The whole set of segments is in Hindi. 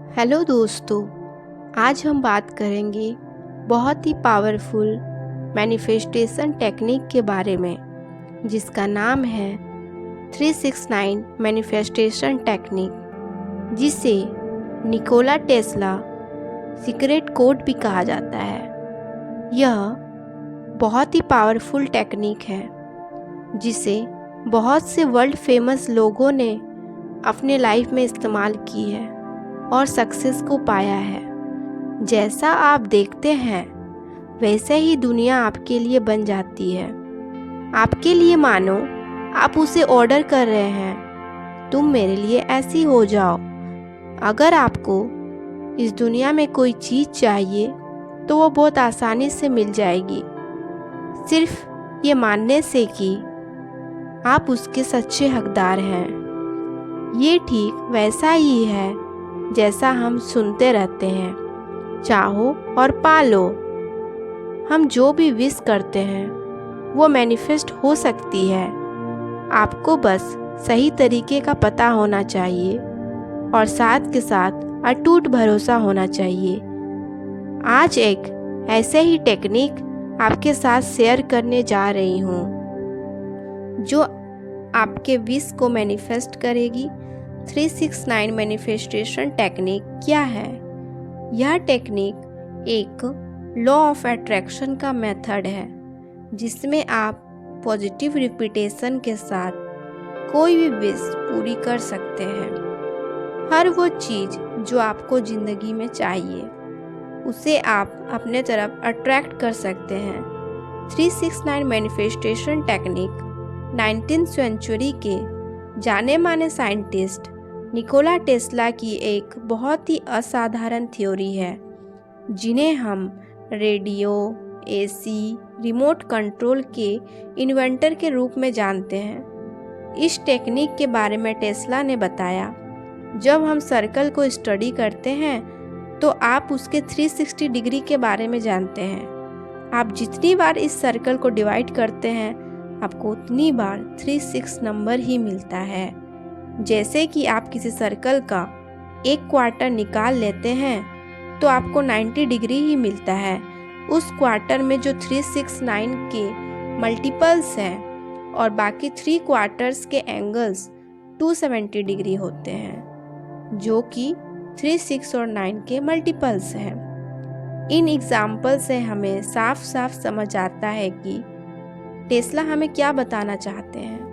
हेलो दोस्तों, आज हम बात करेंगे बहुत ही पावरफुल मैनिफेस्टेशन टेक्निक के बारे में, जिसका नाम है 369 मैनिफेस्टेशन टेक्निक, जिसे निकोला टेस्ला सीक्रेट कोड भी कहा जाता है। यह बहुत ही पावरफुल टेक्निक है जिसे बहुत से वर्ल्ड फेमस लोगों ने अपने लाइफ में इस्तेमाल की है और सक्सेस को पाया है। जैसा आप देखते हैं वैसे ही दुनिया आपके लिए बन जाती है। आपके लिए मानो आप उसे ऑर्डर कर रहे हैं, तुम मेरे लिए ऐसी हो जाओ। अगर आपको इस दुनिया में कोई चीज़ चाहिए तो वो बहुत आसानी से मिल जाएगी, सिर्फ ये मानने से कि आप उसके सच्चे हकदार हैं। ये ठीक वैसा ही है जैसा हम सुनते रहते हैं, चाहो और पालो। हम जो भी विश करते हैं वो मैनिफेस्ट हो सकती है। आपको बस सही तरीके का पता होना चाहिए और साथ के साथ अटूट भरोसा होना चाहिए। आज एक ऐसे ही टेक्निक आपके साथ शेयर करने जा रही हूँ जो आपके विश को मैनिफेस्ट करेगी। 369 मैनिफेस्टेशन टेक्निक क्या है? यह टेक्निक एक लॉ ऑफ अट्रैक्शन का मेथड है जिसमें आप पॉजिटिव रिपीटेशन के साथ कोई भी विश पूरी कर सकते हैं। हर वो चीज़ जो आपको ज़िंदगी में चाहिए उसे आप अपने तरफ अट्रैक्ट कर सकते हैं। 369 मैनिफेस्टेशन टेक्निक 19th सेंचुरी के जाने माने साइंटिस्ट निकोला टेस्ला की एक बहुत ही असाधारण थ्योरी है, जिन्हें हम रेडियो, एसी, रिमोट कंट्रोल के इन्वेंटर के रूप में जानते हैं। इस टेक्निक के बारे में टेस्ला ने बताया, जब हम सर्कल को स्टडी करते हैं तो आप उसके 360 डिग्री के बारे में जानते हैं। आप जितनी बार इस सर्कल को डिवाइड करते हैं आपको उतनी बार 36 नंबर ही मिलता है। जैसे कि आप किसी सर्कल का एक क्वार्टर निकाल लेते हैं तो आपको 90 डिग्री ही मिलता है। उस क्वार्टर में जो 369 के मल्टीपल्स हैं और बाकी 3 क्वार्टर्स के एंगल्स 270 डिग्री होते हैं, जो कि 36 और 9 के मल्टीपल्स हैं। इन एग्जाम्पल से हमें साफ साफ समझ आता है कि टेस्ला हमें क्या बताना चाहते हैं।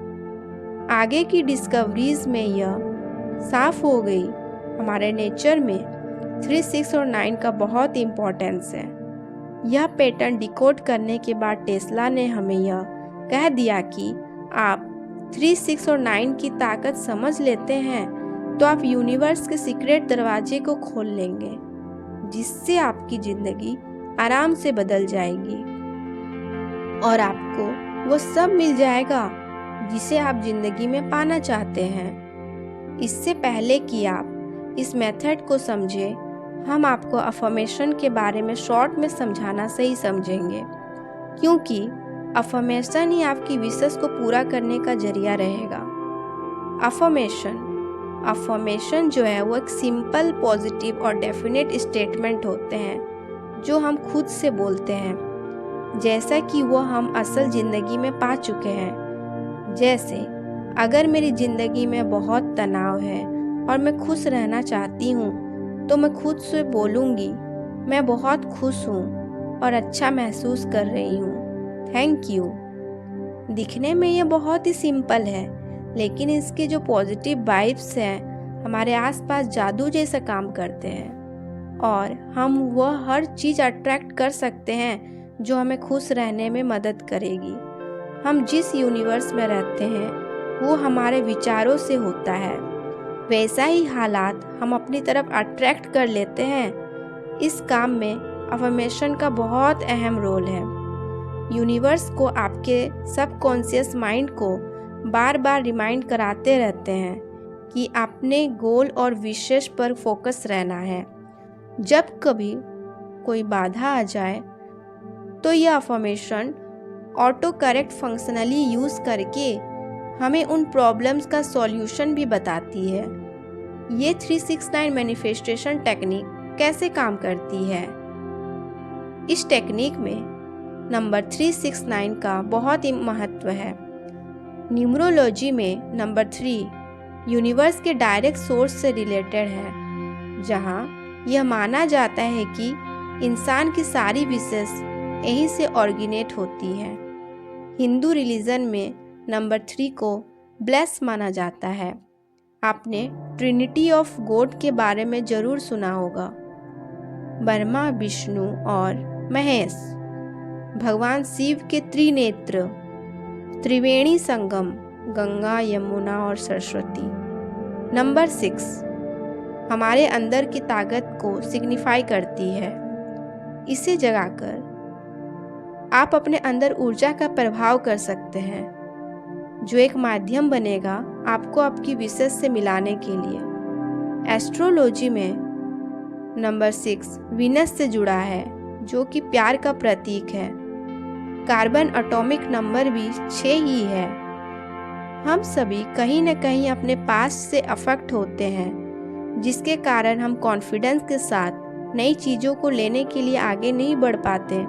आगे की डिस्कवरीज में यह साफ हो गई, हमारे नेचर में 3, 6 और 9 का बहुत इम्पोर्टेंस है। यह पैटर्न डिकोड करने के बाद टेस्ला ने हमें यह कह दिया कि आप 3, 6 और 9 की ताकत समझ लेते हैं तो आप यूनिवर्स के सीक्रेट दरवाजे को खोल लेंगे, जिससे आपकी ज़िंदगी आराम से बदल जाएगी और आपको वो सब मिल जाएगा जिसे आप ज़िंदगी में पाना चाहते हैं। इससे पहले कि आप इस मेथड को समझें, हम आपको अफर्मेशन के बारे में शॉर्ट में समझाना सही समझेंगे, क्योंकि अफर्मेशन ही आपकी विशेष को पूरा करने का जरिया रहेगा। अफर्मेशन जो है वो एक सिंपल, पॉजिटिव और डेफिनेट स्टेटमेंट होते हैं जो हम खुद से बोलते हैं, जैसा कि वो हम असल ज़िंदगी में पा चुके हैं। जैसे, अगर मेरी ज़िंदगी में बहुत तनाव है और मैं खुश रहना चाहती हूँ तो मैं खुद से बोलूँगी, मैं बहुत खुश हूँ और अच्छा महसूस कर रही हूँ, थैंक यू। दिखने में ये बहुत ही सिंपल है, लेकिन इसके जो पॉजिटिव वाइब्स हैं हमारे आसपास जादू जैसा काम करते हैं और हम वह हर चीज़ अट्रैक्ट कर सकते हैं जो हमें खुश रहने में मदद करेगी। हम जिस यूनिवर्स में रहते हैं वो हमारे विचारों से होता है, वैसा ही हालात हम अपनी तरफ अट्रैक्ट कर लेते हैं। इस काम में अफर्मेशन का बहुत अहम रोल है। यूनिवर्स को आपके सबकॉन्शियस माइंड को बार बार रिमाइंड कराते रहते हैं कि अपने गोल और विशेष पर फोकस रहना है। जब कभी कोई बाधा आ जाए तो यह affirmation auto correct functionally use करके हमें उन प्रॉब्लम्स का सॉल्यूशन भी बताती है। ये 369 मैनिफेस्टेशन टेक्निक कैसे काम करती है? इस टेक्निक में नंबर 369 का बहुत ही महत्व है। न्यूमरोलॉजी में नंबर 3 यूनिवर्स के डायरेक्ट सोर्स से रिलेटेड है, जहां यह माना जाता है कि इंसान की सारी विशेष यहीं से ऑरिजिनेट होती है। हिंदू रिलीजन में नंबर 3 को ब्लेस माना जाता है। आपने ट्रिनिटी ऑफ गॉड के बारे में जरूर सुना होगा। ब्रह्मा, विष्णु और महेश भगवान शिव के त्रिनेत्र, त्रिवेणी संगम, गंगा, यमुना और सरस्वती। नंबर 6 हमारे अंदर की ताकत को सिग्निफाई करती है। इसे जगाकर आप अपने अंदर ऊर्जा का प्रभाव कर सकते हैं, जो एक माध्यम बनेगा आपको आपकी विशेष से मिलाने के लिए। एस्ट्रोलॉजी में नंबर 6 वीनस से जुड़ा है, जो कि प्यार का प्रतीक है। कार्बन एटॉमिक नंबर भी 6 ही है। हम सभी कहीं न कहीं अपने पास्ट से अफेक्ट होते हैं, जिसके कारण हम कॉन्फिडेंस के साथ नई चीज़ों को लेने के लिए आगे नहीं बढ़ पाते।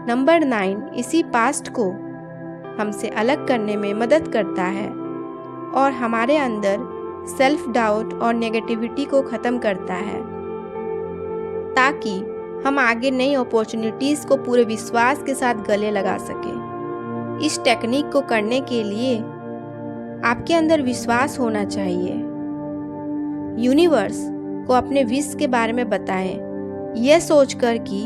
नंबर 9 इसी पास्ट को हमसे अलग करने में मदद करता है और हमारे अंदर सेल्फ डाउट और नेगेटिविटी को ख़त्म करता है, ताकि हम आगे नई अपॉर्चुनिटीज़ को पूरे विश्वास के साथ गले लगा सकें। इस टेक्निक को करने के लिए आपके अंदर विश्वास होना चाहिए। यूनिवर्स को अपने विश के बारे में बताएं, यह सोचकर कि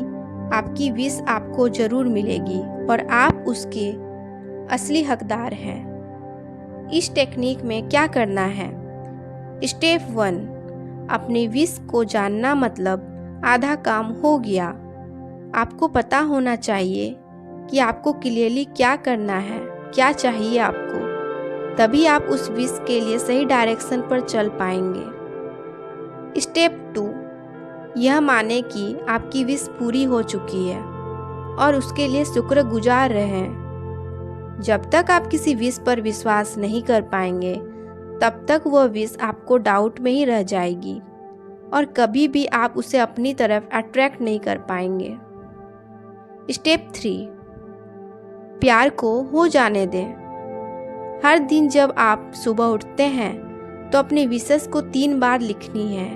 आपकी विश आपको जरूर मिलेगी और आप उसके असली हकदार हैं। इस टेक्निक में क्या करना है? स्टेप 1 अपनी विश को जानना, मतलब आधा काम हो गया। आपको पता होना चाहिए कि आपको क्लियरली क्या करना है, क्या चाहिए आपको, तभी आप उस विश के लिए सही डायरेक्शन पर चल पाएंगे। स्टेप 2 यह माने कि आपकी विश पूरी हो चुकी है और उसके लिए शुक्रगुजार रहें। जब तक आप किसी विश पर विश्वास नहीं कर पाएंगे, तब तक वह विश आपको डाउट में ही रह जाएगी और कभी भी आप उसे अपनी तरफ अट्रैक्ट नहीं कर पाएंगे। स्टेप 3 प्यार को हो जाने दें। हर दिन जब आप सुबह उठते हैं तो अपनी विशेष को 3 बार लिखनी है।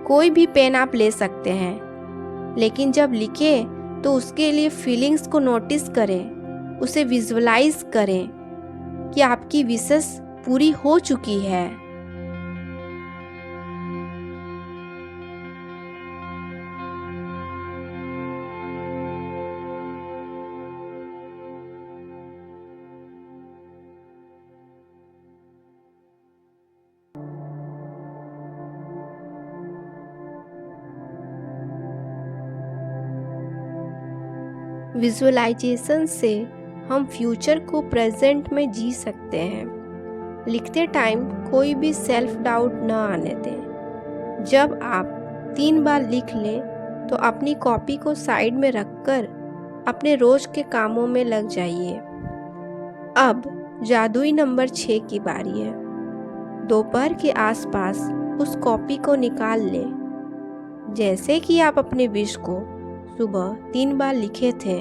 कोई भी पेन आप ले सकते हैं, लेकिन जब लिखें तो उसके लिए फीलिंग्स को नोटिस करें, उसे विजुअलाइज करें कि आपकी विशेष पूरी हो चुकी है। विजुअलाइजेशन से हम फ्यूचर को प्रेजेंट में जी सकते हैं। लिखते टाइम कोई भी सेल्फ डाउट न आने दें। जब आप 3 बार लिख लें तो अपनी कॉपी को साइड में रखकर अपने रोज के कामों में लग जाइए। अब जादुई नंबर 6 की बारी है। दोपहर के आसपास उस कॉपी को निकाल लें, जैसे कि आप अपने विश को सुबह 3 बार लिखे थे।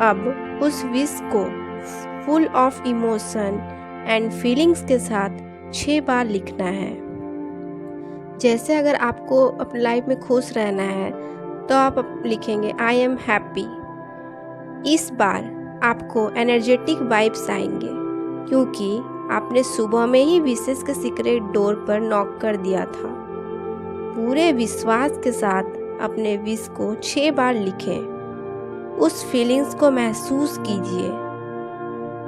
अब उस विश को full of emotion and feelings के साथ 6 बार लिखना है। जैसे अगर आपको अपनी लाइफ में खुश रहना है तो आप लिखेंगे आई एम हैप्पी। इस बार आपको एनर्जेटिक वाइब्स आएंगे, क्योंकि आपने सुबह में ही विशेष के सीक्रेट डोर पर नॉक कर दिया था। पूरे विश्वास के साथ अपने विश को 6 बार लिखें। उस फीलिंग्स को महसूस कीजिए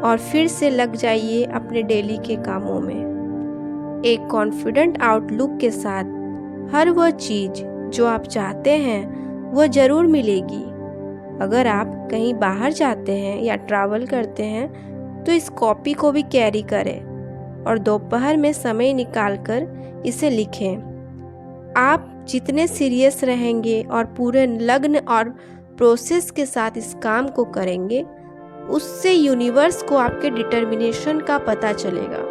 और फिर से लग जाइए अपने डेली के कामों में। एक कॉन्फिडेंट आउटलुक के साथ हर वह चीज़ जो आप चाहते हैं वह ज़रूर मिलेगी। अगर आप कहीं बाहर जाते हैं या ट्रैवल करते हैं तो इस कॉपी को भी कैरी करें और दोपहर में समय निकालकर इसे लिखें। आप जितने सीरियस रहेंगे और पूरे लग्न और प्रोसेस के साथ इस काम को करेंगे, उससे यूनिवर्स को आपके डिटर्मिनेशन का पता चलेगा।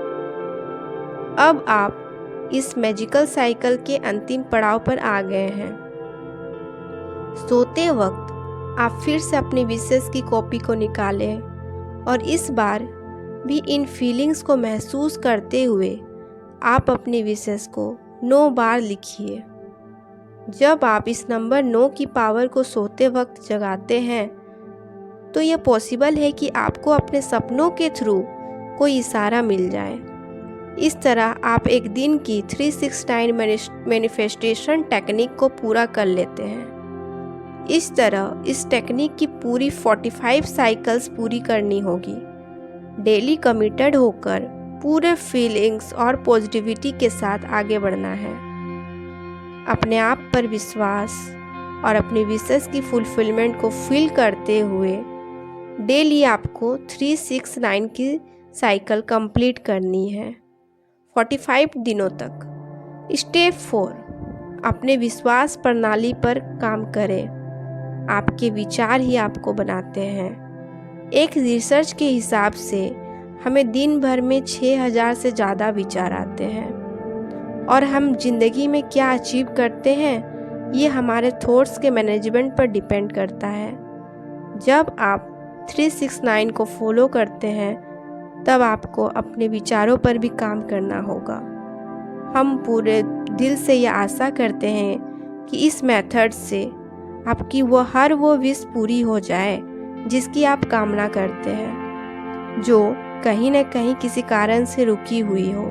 अब आप इस मैजिकल साइकिल के अंतिम पड़ाव पर आ गए हैं। सोते वक्त आप फिर से अपनी विशेष की कॉपी को निकालें और इस बार भी इन फीलिंग्स को महसूस करते हुए आप अपनी विशेष को 9 बार लिखिए। जब आप इस नंबर 9 की पावर को सोते वक्त जगाते हैं तो यह पॉसिबल है कि आपको अपने सपनों के थ्रू कोई इशारा मिल जाए। इस तरह आप एक दिन की 369 मैनिफेस्टेशन टेक्निक को पूरा कर लेते हैं। इस तरह इस टेक्निक की पूरी 45 साइकिल्स पूरी करनी होगी। डेली कमिटेड होकर पूरे फीलिंग्स और पॉजिटिविटी के साथ आगे बढ़ना है। अपने आप पर विश्वास और अपनी विशेष की फुलफिलमेंट को फील करते हुए डेली आपको 369 की साइकिल कंप्लीट करनी है 45 दिनों तक। स्टेप 4, अपने विश्वास प्रणाली पर काम करें। आपके विचार ही आपको बनाते हैं। एक रिसर्च के हिसाब से हमें दिन भर में 6000 से ज़्यादा विचार आते हैं और हम जिंदगी में क्या अचीव करते हैं ये हमारे थॉट्स के मैनेजमेंट पर डिपेंड करता है। जब आप 369 को फॉलो करते हैं तब आपको अपने विचारों पर भी काम करना होगा। हम पूरे दिल से यह आशा करते हैं कि इस मेथड से आपकी हर वो विश पूरी हो जाए जिसकी आप कामना करते हैं, जो कहीं न कहीं किसी कारण से रुकी हुई हो,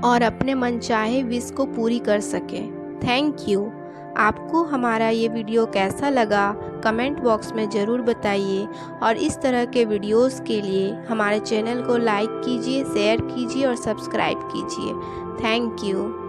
और अपने मनचाहे विश को पूरी कर सके। Thank you. आपको हमारा ये वीडियो कैसा लगा कमेंट बॉक्स में ज़रूर बताइए और इस तरह के वीडियोस के लिए हमारे चैनल को लाइक कीजिए, शेयर कीजिए और सब्सक्राइब कीजिए। Thank you.